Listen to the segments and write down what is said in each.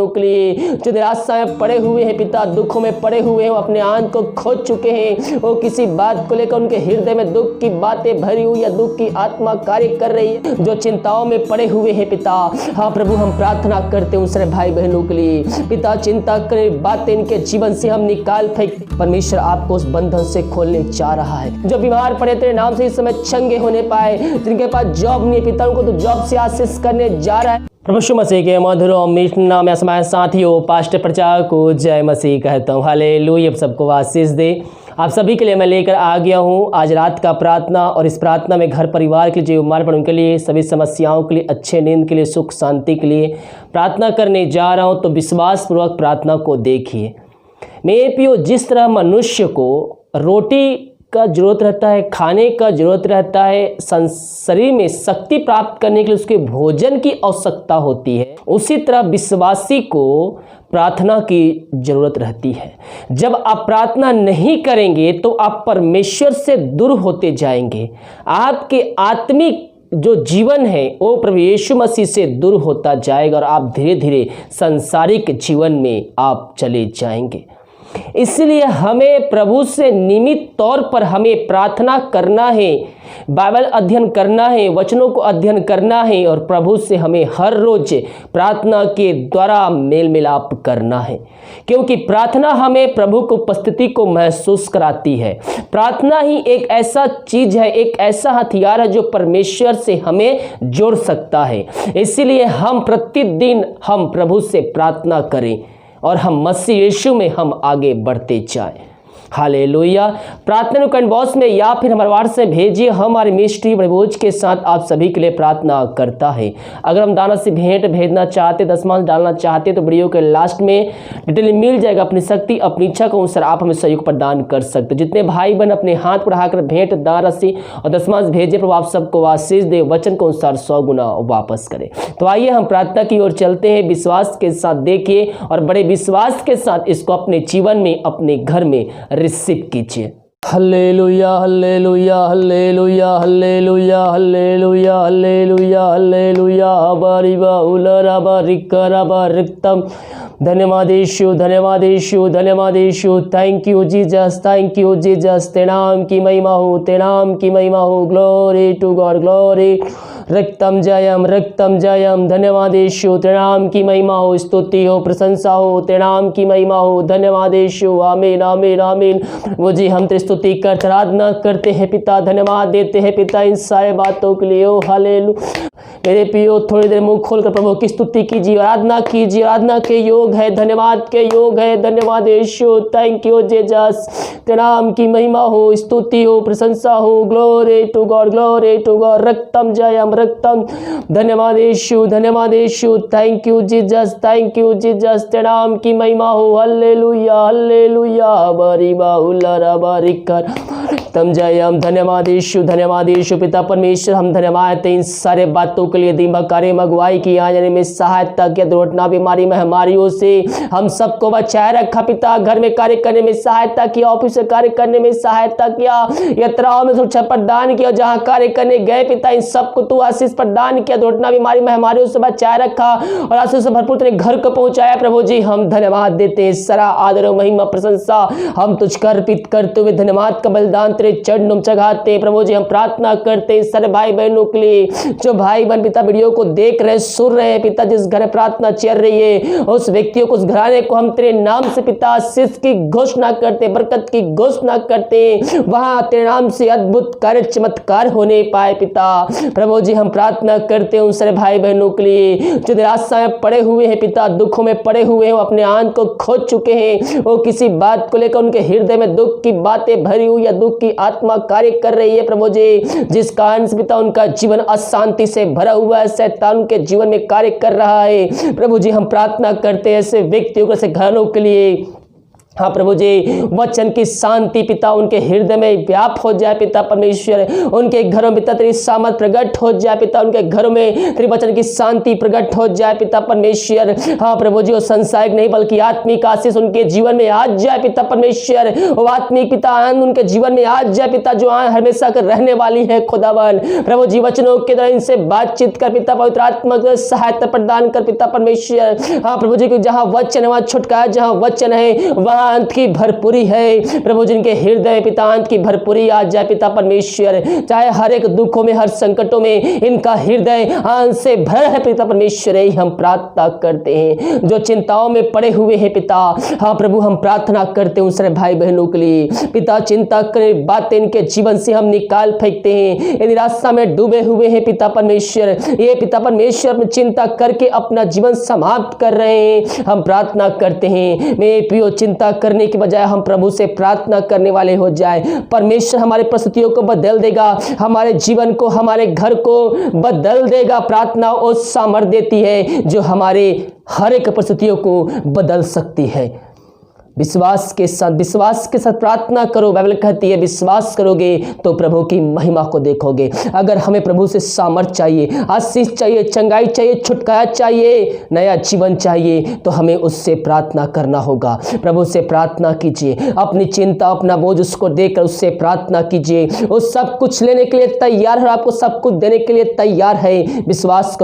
बहनों के लिए जो निराशा में पड़े हुए हैं पिता, दुखों में पड़े हुए हैं, अपने आनंद को खो चुके हैं, वो किसी बात को लेकर उनके हृदय में दुख की बातें भरी हुई या दुख की आत्मा कार्य कर रही है, जो चिंताओं में पड़े हुए हैं पिता। हाँ प्रभु, हम प्रार्थना करते हैं उन सारे भाई बहनों के लिए पिता, चिंता करे बातें इनके जीवन से हम निकाल फेंकते। परमेश्वर आपको उस बंधन से खोलने जा रहा है। जो बीमार पड़े तेरे नाम से इस समय चंगे होने पाए, जिनके पास जॉब नहीं है पिता, उनको तो जॉब से आशीष करने जा रहा है। प्रभु यीशु मसीह के मधुर और मीठे नाम में हमारे साथियों पास्टर प्रचारक को जय मसीह कहता हूँ। हालेलुया, सबको आशीष दे। आप सभी के लिए मैं लेकर आ गया हूँ आज रात का प्रार्थना, और इस प्रार्थना में घर परिवार के जो बीमार पड़े उनके लिए, सभी समस्याओं के लिए, अच्छे नींद के लिए, सुख शांति के लिए प्रार्थना करने जा रहा हूँ। तो विश्वासपूर्वक प्रार्थना को देखिए। मेरे प्रियो, जिस तरह मनुष्य को रोटी का जरूरत रहता है, खाने का जरूरत रहता है, शरीर में शक्ति प्राप्त करने के लिए उसके भोजन की आवश्यकता होती है, उसी तरह विश्वासी को प्रार्थना की जरूरत रहती है। जब आप प्रार्थना नहीं करेंगे तो आप परमेश्वर से दूर होते जाएंगे। आपके आत्मिक जो जीवन है वो प्रभु यीशु मसीह से दूर होता जाएगा और आप धीरे धीरे सांसारिक जीवन में आप चले जाएंगे। इसलिए हमें प्रभु से नियमित तौर पर हमें प्रार्थना करना है, बाइबल अध्ययन करना है, वचनों को अध्ययन करना है, और प्रभु से हमें हर रोज प्रार्थना के द्वारा मेल मिलाप करना है, क्योंकि प्रार्थना हमें प्रभु की उपस्थिति को महसूस कराती है। प्रार्थना ही एक ऐसा चीज है, एक ऐसा हथियार है जो परमेश्वर से हमें जोड़ सकता है। इसीलिए हम प्रतिदिन हम प्रभु से प्रार्थना करें और हम मसीह यीशु में हम आगे बढ़ते जाएं। हालेलुया। प्रार्थना कमेंट बॉक्स में या फिर हमारे व्हाट्सएप भेजिए। हमारे मिस्ट्री प्रभुज के साथ आप सभी के लिए प्रार्थना करता है। अगर हम दाना से भेंट भेजना चाहते, दशमांश डालना चाहते, तो वीडियो के लास्ट में डिटेल मिल जाएगा। अपनी शक्ति अपनी इच्छा के अनुसार आप हमें सहयोग प्रदान कर सकते। जितने भाई बहन अपने हाथ बढ़ाकर भेंट, दान राशि और दशमांश भेजे, प्रभु आप सबको आशीष दे, वचन के अनुसार 100 गुना वापस करे। तो आइए हम प्रार्थना की ओर चलते हैं। विश्वास के साथ देखिए और बड़े विश्वास के साथ इसको अपने जीवन में, अपने घर में रिसीव कीजिए। Hallelujah hallelujah hallelujah hallelujah hallelujah hallelujah hallelujah बारिबा उलरा बारिकरा बारिकतम। धन्यवाद यीशु, धन्यवाद यीशु, धन्यवाद यीशु। Thank you Jesus, thank you Jesus. तेरे नाम की महिमा हो, तेरे नाम की महिमा हो। Glory to God, glory. रक्तम जयम, रक्तम जयम। धन्यवाद यीशु, तेरे नाम की महिमा हो, स्तुति हो, प्रशंसा हो, तेरे नाम की महिमा हो। धन्यवाद यीशु। आमीन आमीन आमीन। वो जी हम तेरी स्तुति करते, आराधना करते हैं पिता, धन्यवाद देते हैं पिता इन सारे बातों के लिए। ओ हालेलुया। मेरे प्रियो, थोड़ी देर मुंह खोलकर प्रभु की स्तुति कीजिए, आराधना कीजिए। आराधना के योग है, धन्यवाद के योग है। धन्यवाद यीशु, थैंक यू जीसस। तेरे नाम की महिमा हो, स्तुति हो, प्रशंसा हो। Glory to God, glory to God. रक्तम जयम, रक्तम। धन्यवाद यीशु, धन्यवाद यीशु। Thank you Jesus, thank you Jesus. तेरे नाम की महिमा हो। Hallelujah hallelujah. बारिबा उलरा बारिकर तम जयम। धन्यवाद यीशु, धन्यवाद यीशु। पिता परमेश्वर, हम धन्यवाद इन सारे बातों के लिए। दीमक कार्य मगवाई की आ जाने में सहायता किया, दुर्घटना बीमारी महामारियों से हम सबको बचाए रखा पिता। घर में कार्य करने में सहायता किया, ऑफिस में कार्य करने में सहायता किया, यात्राओं में सुरक्षा प्रदान किया। जहाँ कार्य करने गए पिता, इन सबको तू आशीष प्रदान किया, दुर्घटना बीमारी महामारियों से बचाए रखा और आशीष से भरपूर तेरे घर को पहुंचाया। प्रभु जी हम धन्यवाद देते हैं। सारा आदर और महिमा प्रशंसा हम तुझको अर्पित करते हुए धन्यवाद का बलिदान तेरे चरणों में चढ़ाते हैं। प्रभु जी हम प्रार्थना करते हैं सारे भाई बहनों के लिए, जो भाई बहन पिता वीडियो को देख रहे, सुन रहे हैं पिता। जिस घर में प्रार्थना चल रही है उस व्यक्तियों को, उस घराने को हम तेरे नाम से पिता आशीष की घोषणा करते, बरकत की घोषणा करते। वहां तेरे नाम से अद्भुत कार्य चमत्कार होने पाए पिता। प्रभु जी हम प्रार्थना करते हैं उन सारे भाई बहनों के लिए जो निराशा में पड़े हुए हैं पिता, दुखों में पड़े हुए हैं, वो अपने आनंद को खो चुके हैं, वो किसी बात को लेकर उनके हृदय में दुख की बातें भरी हुई या दुख की आत्मा कार्य कर रही है। प्रभु जी जिस कारण से पिता उनका जीवन अशांति से भरा हुआ है, शैतान के जीवन में कार्य कर रहा है। प्रभु जी हम प्रार्थना करते हैं ऐसे व्यक्तियों को, ऐसे घरों के लिए हाँ प्रभु जी, वचन की शांति पिता उनके हृदय में व्याप्त हो जाए पिता परमेश्वर। उनके घरों में पिता तेरी सामर्थ प्रकट हो जाए पिता, उनके घरों में तेरे वचन की शांति प्रकट हो जाए पिता परमेश्वर। हाँ प्रभु जी, वो संसारिक नहीं बल्कि आत्मिक आशीष उनके जीवन में आ जाए पिता परमेश्वर। वो आत्मिक पिता आनंद उनके जीवन में आ जाए पिता, जो हमेशा कर रहने वाली है खुदावन। प्रभु जी, वचनों के द्वारा इनसे बातचीत कर पिता, पवित्र आत्मा को सहायता प्रदान कर पिता परमेश्वर। हाँ प्रभु जी, जहाँ वचन है वहाँ छुटकारा, जहाँ वचन है वहाँ अंत की भरपूरी है प्रभु, जिनके हृदय में पिता अंत की भरपूरी आ जाए पिता परमेश्वर। चाहे हर एक दुखों में, हर संकटों में इनका हृदय आनंद से भरा है पिता परमेश्वर। हम प्रार्थना करते हैं जो चिंताओं में पड़े हुए हैं पिता, हाँ प्रभु हम प्रार्थना करते हैं उन सारे भाई बहनों के लिए पिता। चिंता करने बातें इनके जीवन से हम निकाल फेंकते हैं। ये निराशा में डूबे हुए हैं पिता परमेश्वर, ये पिता परमेश्वर में चिंता करके अपना जीवन समाप्त कर रहे हैं। हम प्रार्थना करते हैं मैं पियो, चिंता करने के बजाय हम प्रभु से प्रार्थना करने वाले हो जाए। परमेश्वर हमारे परिस्थितियों को बदल देगा, हमारे जीवन को, हमारे घर को बदल देगा। प्रार्थना उस सामर्थ्य देती है जो हमारे हर एक परिस्थितियों को बदल सकती है। विश्वास के साथ प्रार्थना करो। बाइबल कहती है विश्वास करोगे तो प्रभु की महिमा को देखोगे। अगर हमें प्रभु से सामर्थ चाहिए, आशीष चाहिए, चंगाई चाहिए, छुटकारा चाहिए, नया जीवन चाहिए, तो हमें उससे प्रार्थना करना होगा। प्रभु से प्रार्थना कीजिए, अपनी चिंता, अपना बोझ उसको देकर उससे प्रार्थना कीजिए। वो सब कुछ लेने के लिए तैयार है, आपको सब कुछ देने के लिए तैयार है। विश्वास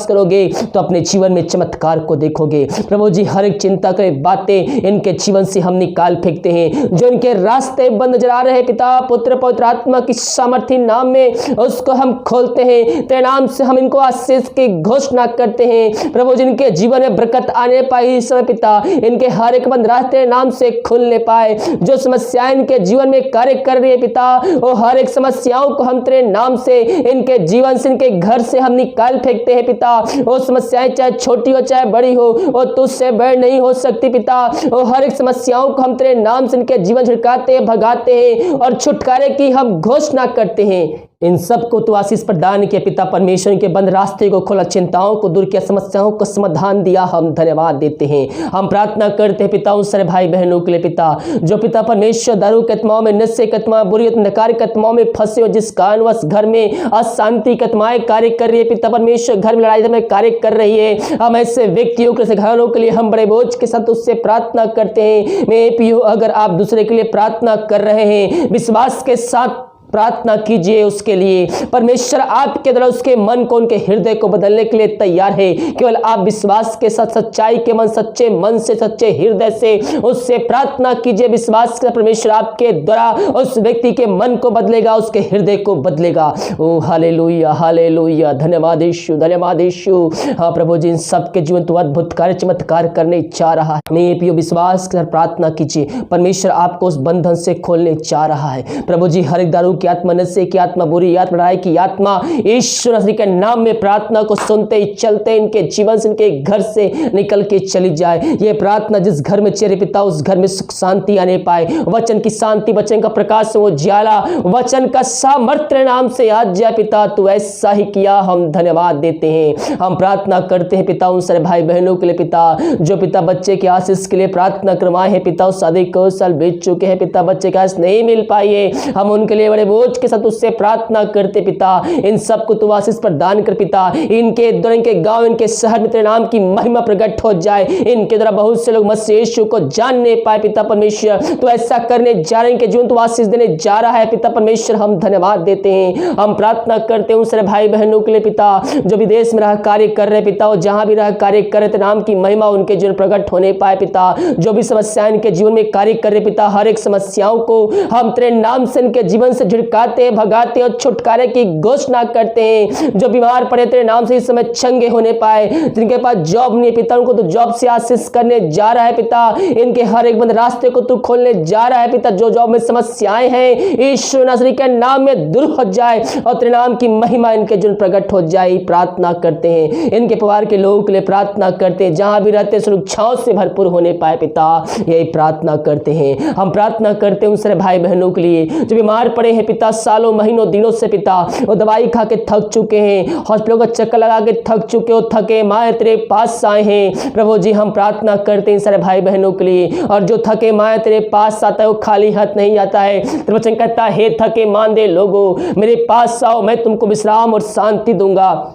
करोगे तो अपने जीवन में चमत्कार को देखोगे। प्रभु जी, हर एक चिंता की बातें इनके जीवन से हम निकाल फेंकते हैं। जो इनके रास्ते बंद नजर आ रहे हैं पिता, पुत्र पवित्र आत्मा की सामर्थी नाम में उसको हम खोलते हैं। तेरे नाम से हम इनको आशीष की घोषणा करते हैं। प्रभु जिनके जीवन में बरकत आने पाए इस समय पिता, इनके हर एक बंद रास्ते नाम से खुलने पाए। जो समस्याएं इनके जीवन में कार्य कर रही है पिता, वो हर एक समस्याओं को हम तेरे नाम से, इनके जीवन से, इनके घर से हम निकाल फेंकते हैं पिता। वो समस्याएं चाहे छोटी हो चाहे बड़ी हो, वो तुझसे बड़ी नहीं हो सकती पिता। वो हर एक समस्याओं को हम तेरे नाम से इनके जीवन झिड़काते हैं, भगाते हैं और छुटकारे की हम घोषणा करते हैं। इन सब को तो आशीष प्रदान किया पिता परमेश्वर, के बंद रास्ते को खोला, चिंताओं को दूर किया, समस्याओं को समाधान दिया। हम धन्यवाद देते हैं। हम प्रार्थना करते हैं पिता उन सारे भाई बहनों के लिए पिता, जो पिता परमेश्वर दारू के आत्माओं में, नशे के आत्मा, बुरी अंधकार के आत्माओं में फंसे हो, जिस कारणवश घर में अशांति की आत्माएं कार्य कर रही है पिता परमेश्वर, घर में लड़ाई में कार्य कर रही है। हम ऐसे व्यक्तियों के, घरों के लिए हम बड़े बोझ के साथ उससे प्रार्थना करते हैं। मैं पियो, अगर आप दूसरे के लिए प्रार्थना कर रहे हैं, विश्वास के साथ प्रार्थना कीजिए उसके लिए। परमेश्वर आपके द्वारा उसके मन को, उनके हृदय को बदलने के लिए तैयार है। केवल आप विश्वास के साथ, सच्चाई के मन, सच्चे मन से, सच्चे हृदय से उससे प्रार्थना कीजिए। विश्वास के परमेश्वर आपके द्वारा उस व्यक्ति के मन को बदलेगा, उसके हृदय को बदलेगा। ओ हालेलुया, हालेलुया, धन्यवाद यीशु, धन्यवाद यीशु। हाँ प्रभु जी, इन सबके जीवन तो अद्भुत कार्य, चमत्कार करने चाह रहा है। मैं पियो, विश्वास के साथ प्रार्थना कीजिए। परमेश्वर आपको उस बंधन से खोलने चाह रहा है। प्रभु जी, हर एक दारू की आत्मा, नशे की आत्मा, बुरी आत्मा, लड़ाई की आत्मा, यीशु मसीह के नाम में प्रार्थना को सुनते ही चलते इनके जीवन से, इनके घर से निकल के चली जाए। ये प्रार्थना जिस घर में चेहरे पिता, उस घर में सुख शांति आने पाए। वचन की शांति, वचन का प्रकाश, वो ज्वाला, वचन का सामर्थ्य नाम से आज जाए पिता। तू ऐसा ही किया, हम धन्यवाद देते हैं। हम प्रार्थना करते हैं पिता उन सारे भाई बहनों के लिए पिता, जो पिता बच्चे के आशीष के लिए प्रार्थना करवाए हैं पिता। उस शादी को साल बीत चुके हैं पिता, बच्चे का आशीष नहीं मिल पाई है। हम उनके लिए बड़े बोझ के साथ उससे प्रार्थना करते पिता। इन सबको तू आशीष प्रदान कर पिता। इनके द्वारा, इनके गांव, इनके शहर में तेरे नाम की महिमा प्रकट हो जाए। इनके द्वारा बहुत से लोग मसीह यीशु को जानने पाए पिता परमेश्वर। तो ऐसा करने जा रहे हैं कि जीवन तू आशीष देने जा रहा है पिता परमेश्वर। हम धन्यवाद देते हैं। हम प्रार्थना करते हैं उन सारे भाई बहनों के लिए पिता, जो विदेश में रह कार्य कर रहे पिता, और जहां भी रह कार्य कर रहे, तेरे नाम की महिमा उनके जीवन प्रकट होने पाए पिता। जो भी समस्याएं इनके जीवन में कार्य कर रहे पिता, हर एक समस्याओं को हम तेरे नाम से इनके जीवन से झिड़काते हैं, भगाते हैं और छुटकारे की घोषणा करते हैं। जो बीमार पड़े तेरे नाम से इस समय चंगे होने पाए। जिनके पास जॉब नहीं है पिता, उनको तो जॉब से आशीष करने जा रहा है पिता। इनके हर एक बंद रास्ते को तू खोलने जा रहा है पिता। जो जॉब में समस्याएं हैं, यीशु नासरी के नाम में दूर हो जाए और तेरे नाम की महिमा इनके जीवन प्रकट हो जाए। प्रार्थना करते हैं इनके परिवार के लोगों के लिए, प्रार्थना करते हैं जहां भी रहते सुरक्षाओं से भरपूर होने पाए पिता। यही प्रार्थना करते हैं। हम प्रार्थना करते हैं उन सारे भाई बहनों के लिए जो बीमार पड़े हैं पिता, सालों महीनों दिनों से पिता, वो दवाई खा के थक चुके हैं, हॉस्पिटल का चक्कर लगा के थक चुके हो, थके माए तेरे पास आए हैं। प्रभु जी हम प्रार्थना करते हैं सारे भाई बहनों के लिए, और जो थके माए तेरे पास आता है वो खाली हाथ नहीं आता है। तेरा वचन कहता है, हे थके मांदे लोगों मेरे पास आओ, मैं तुमको विश्राम और शांति दूंगा।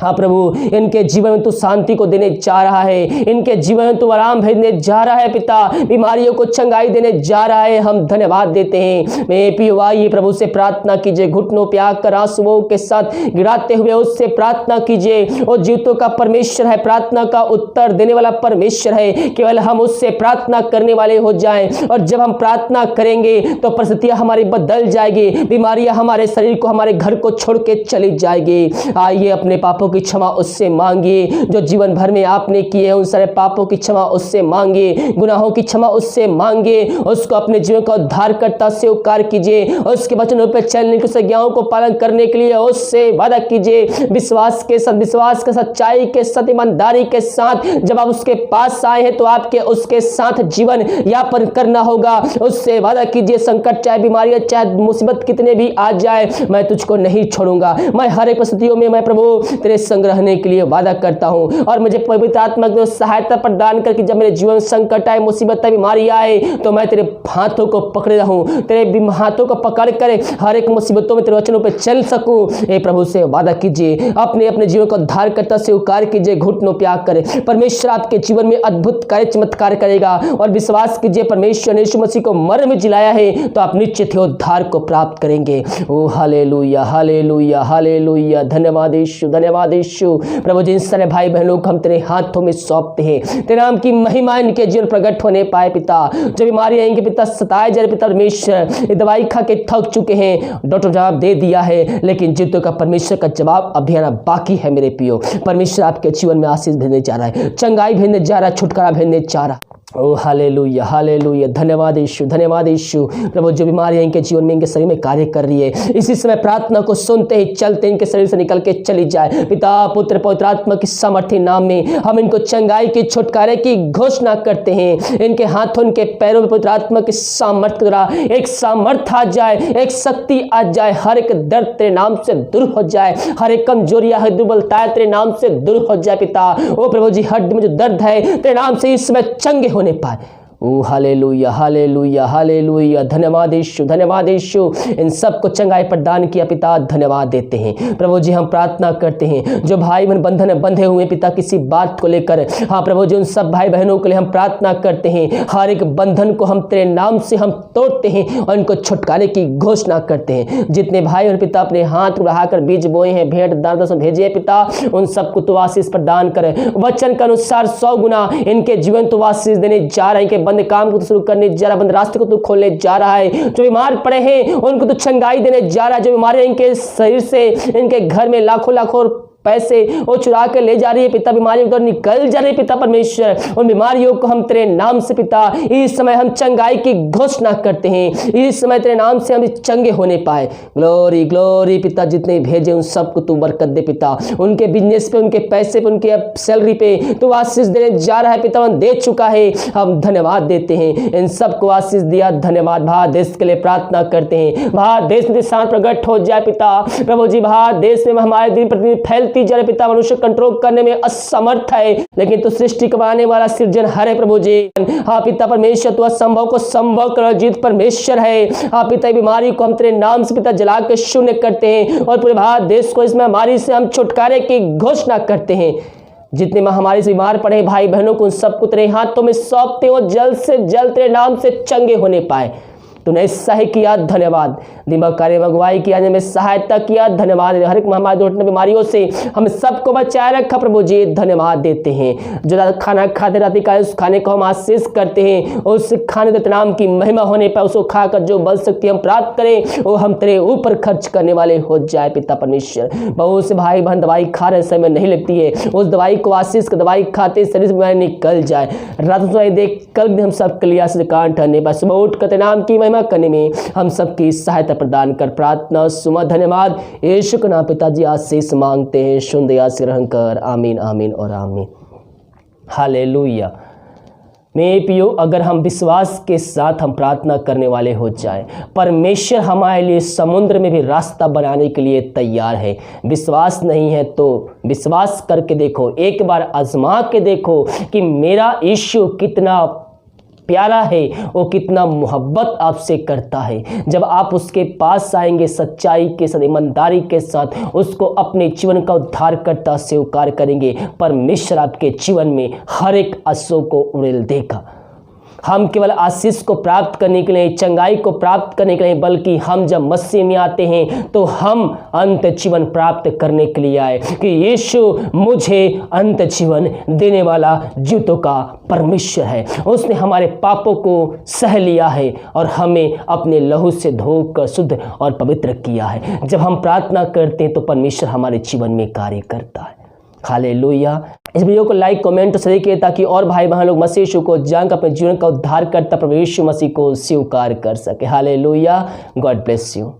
हाँ प्रभु, इनके जीवन में तू शांति को देने जा रहा है, इनके जीवन में तू आराम भेजने जा रहा है पिता, बीमारियों को चंगाई देने जा रहा है। हम धन्यवाद देते हैं। मैं पीवाई प्रभु से प्रार्थना कीजिए, घुटनों पे आकर आंसुओं के साथ गिराते हुए उससे प्रार्थना कीजिए। वो जीवतों का परमेश्वर है, प्रार्थना का उत्तर देने वाला परमेश्वर है। केवल हम उससे प्रार्थना करने वाले हो जाएं, और जब हम प्रार्थना करेंगे तो परिस्थितियां हमारी बदल जाएगी, बीमारियां हमारे शरीर को, हमारे घर को छोड़ के चली जाएगी। आइए अपने पापों की क्षमा उससे मांगिए, जो जीवन भर में आपने किए हैं उन सारे पापों की क्षमा उससे मांगिए, गुनाहों की क्षमा उससे मांगिए, उसको अपने जीवन का उद्धारकर्ता स्वीकार कीजिए, उसके वचनों पर चलने की आज्ञाओं को पालन करने के लिए उससे वादा कीजिए। विश्वास के सच्चाई के साथ, ईमानदारी के साथ जब आप उसके पास आए हैं तो आपके उसके साथ जीवन यापन करना होगा। उससे वादा कीजिए, संकट चाहे बीमारियां चाहे मुसीबत कितने भी आ जाए, मैं तुझको नहीं छोड़ूंगा। मैं हर एक परिस्थितियों में मैं प्रभु तेरे संग रहने के लिए वादा करता हूं, और मुझे पवित्र आत्मा की सहायता प्रदान करके जब मेरे जीवन में संकट आए, मुसीबत आए, बीमारी आए, तो मैं तेरे हाथों को पकड़े रहूं, तेरे हाथों को पकड़ कर हर एक मुसीबतों में तेरे वचनों पर चल सकूं। ए प्रभु से वादा कीजिए, अपने अपने जीवन को उद्धारकर्ता स्वीकार कीजिए, घुटनों पे आकर परमेश्वर आपके जीवन में अद्भुत कार्य चमत्कार करेगा। और विश्वास कीजिए, परमेश्वर ने यीशु मसीह को मर में जिलाया है तो आप निश्चित ही उद्धार को प्राप्त करेंगे। ओ हालेलुया, हालेलुया, हालेलुया। धन्यवाद यीशु, धन्यवाद यीशु। प्रभु जी इन सारे भाई बहनों को हम तेरे हाथों में सौंपते हैं, तेरे नाम की महिमा इनके जीवन प्रकट होने पाए पिता। जो बीमारियां इनके पिता सताए जा रहे पिता परमेश्वर, ये दवाई खा के थक चुके हैं, डॉक्टर जवाब दे दिया है, लेकिन जीतों का परमेश्वर का जवाब अभी आना बाकी है। मेरे पियो परमेश्वर आपके जीवन में आशीष भेजने जा रहा है, चंगाई भेजने जा रहा है, छुटकारा भेजने जा रहा है। ओ हालेलुया, हालेलुया। धन्यवाद यीशु, धन्यवाद यीशु। प्रभु जो बीमारियां इनके जीवन में, इनके शरीर में कार्य कर रही है, इसी समय प्रार्थना को सुनते ही चलते इनके शरीर से निकल के चली जाए। पिता पुत्र पवित्र आत्मा की सामर्थ्य नाम में हम इनको चंगाई की, छुटकारे की घोषणा करते हैं। इनके हाथों, इनके पैरों में पवित्र आत्मा की सामर्थ्य द्वारा एक सामर्थ्य आ जाए, एक शक्ति आ जाए। हर एक दर्द तेरे नाम से दूर हो जाए, हर एक कमजोरियां है, दुर्बलताएं तेरे नाम से दूर हो जाए पिता। ओ प्रभु जी हड्डी में जो दर्द है तेरे नाम से इस समय चंगे होने पाए। ओ हालेलुया, हालेलुया, हालेलुया। धन्यवाद यीशु, धन्यवाद यीशु। इन सबको चंगाई प्रदान किया पिता, धन्यवाद देते हैं। प्रभु जी हम प्रार्थना करते हैं, जो भाई बहन बंधन में बंधे हुए पिता किसी बात को लेकर, हाँ प्रभु जी उन सब भाई बहनों के लिए हम प्रार्थना करते हैं। हर एक बंधन को हम तेरे नाम से हम तोड़ते हैं और इनको छुटकारे की घोषणा करते हैं। जितने भाई और पिता अपने हाथ बढ़ाकर बीज बोए हैं, भेंट दान भेजे पिता, उन सबको तो आशीष प्रदान करे। वचन के अनुसार 100 गुना इनके जीवन तो आशीष देने जा रहे हैं। बंद काम को तो शुरू करने जा रहा है, बंद रास्ते को तो खोलने जा रहा है। जो बीमार पड़े हैं उनको तो चंगाई देने जा रहा है। जो बीमारियां इनके शरीर से, इनके घर में लाखों लाखों पैसे वो चुरा के ले जा रही है पिता, बीमारियों को निकल जा रही है पिता परमेश्वर। उन बीमारियों को हम तेरे नाम से पिता इस समय हम चंगाई की घोषणा करते हैं। इस समय तेरे नाम से हम चंगे होने पाए। ग्लोरी ग्लोरी पिता, जितने भेजे उन सबको तू बरकत दे पिता। उनके बिजनेस पे, उनके पैसे पे, उनके सैलरी पे तू आशीष देने जा रहा है पिता, दे चुका है। हम धन्यवाद देते हैं, इन सबको आशीष दिया। धन्यवाद। भारत देश के लिए प्रार्थना करते हैं, भारत देश में शांति प्रकट हो जाए पिता। प्रभु जी भारत देश में हमारे दिन प्रतिदिन फैलती जा रहे पिता, मनुष्य कंट्रोल करने में असमर्थ है, लेकिन तू सृष्टि को बनाने वाला सृजनहार है प्रभु जी। हाँ पिता परमेश्वर, तू असंभव को संभव कर जीत परमेश्वर है। हाँ पिता बीमारी को हम तेरे नाम से पिता जला के शून्य करते हैं और पूरे भारत देश को इस महामारी से हम छुटकारे की घोषणा करते हैं। जितने महामारी से बीमार पड़े भाई बहनों को उन सबको तेरे हाथों में सौंपते हो, जल्द से जल्द तेरे नाम से चंगे होने पाए। तूने ऐसा ही किया, धन्यवाद। दिमाग कार्य अगुवाई किया, में सहायता किया, धन्यवाद। हर एक महामारी दुर्घटना बीमारियों से हम सबको बचाए रखा प्रभु जी, धन्यवाद देते हैं। जो खाना खाते रहते का उस खाने को हम आशीष करते हैं, उस खाने के नाम की महिमा होने पर उसको खाकर जो बल शक्ति हम प्राप्त करें वो हम तेरे ऊपर खर्च करने वाले हो जाए पिता परमेश्वर। बहुत से भाई बहन दवाई खा रहे समय नहीं लगती है, उस दवाई को आशीष का दवाई खाते शरीर से बीमारी निकल जाए। रात देख कल हम सबके लिए आशीष कांड ठहरने बस उठ कर नाम की महिमा करने में हम सबकी सहायता प्रदान कर प्रार्थना सुमा। धन्यवाद यीशु के नाम पिताजी आशीष मांगते हैं, सुन दया से ग्रहण कर। आमीन, आमीन और आमीन। हालेलुया। मेरे प्रियो, अगर हम विश्वास के साथ हम प्रार्थना करने वाले हो जाए, परमेश्वर हमारे लिए समुद्र में भी रास्ता बनाने के लिए तैयार है। विश्वास नहीं है तो विश्वास करके देखो, एक बार आजमा के देखो कि मेरा यीशु कितना प्यारा है, वो कितना मोहब्बत आपसे करता है। जब आप उसके पास आएंगे सच्चाई के साथ, ईमानदारी के साथ, उसको अपने जीवन का उद्धारकर्ता स्वीकार करेंगे, परमेश्वर आपके जीवन में हर एक आंसू को उड़ेल देगा। हम केवल आशीष को प्राप्त करने के लिए, चंगाई को प्राप्त करने के लिए, बल्कि हम जब मसीह में आते हैं तो हम अंत जीवन प्राप्त करने के लिए आए कि यीशु मुझे अंत जीवन देने वाला जीवतों का परमेश्वर है। उसने हमारे पापों को सह लिया है और हमें अपने लहू से धोकर शुद्ध और पवित्र किया है। जब हम प्रार्थना करते हैं तो परमेश्वर हमारे जीवन में कार्य करता है। हालेलुया। इस वीडियो को लाइक, कमेंट, शेयर कीजिए ताकि और भाई बहन लोग मसीह यीशु को जानकर अपने जीवन का उद्धार करता प्रभु यीशु मसीह को स्वीकार कर सके। हालेलुया। God bless you.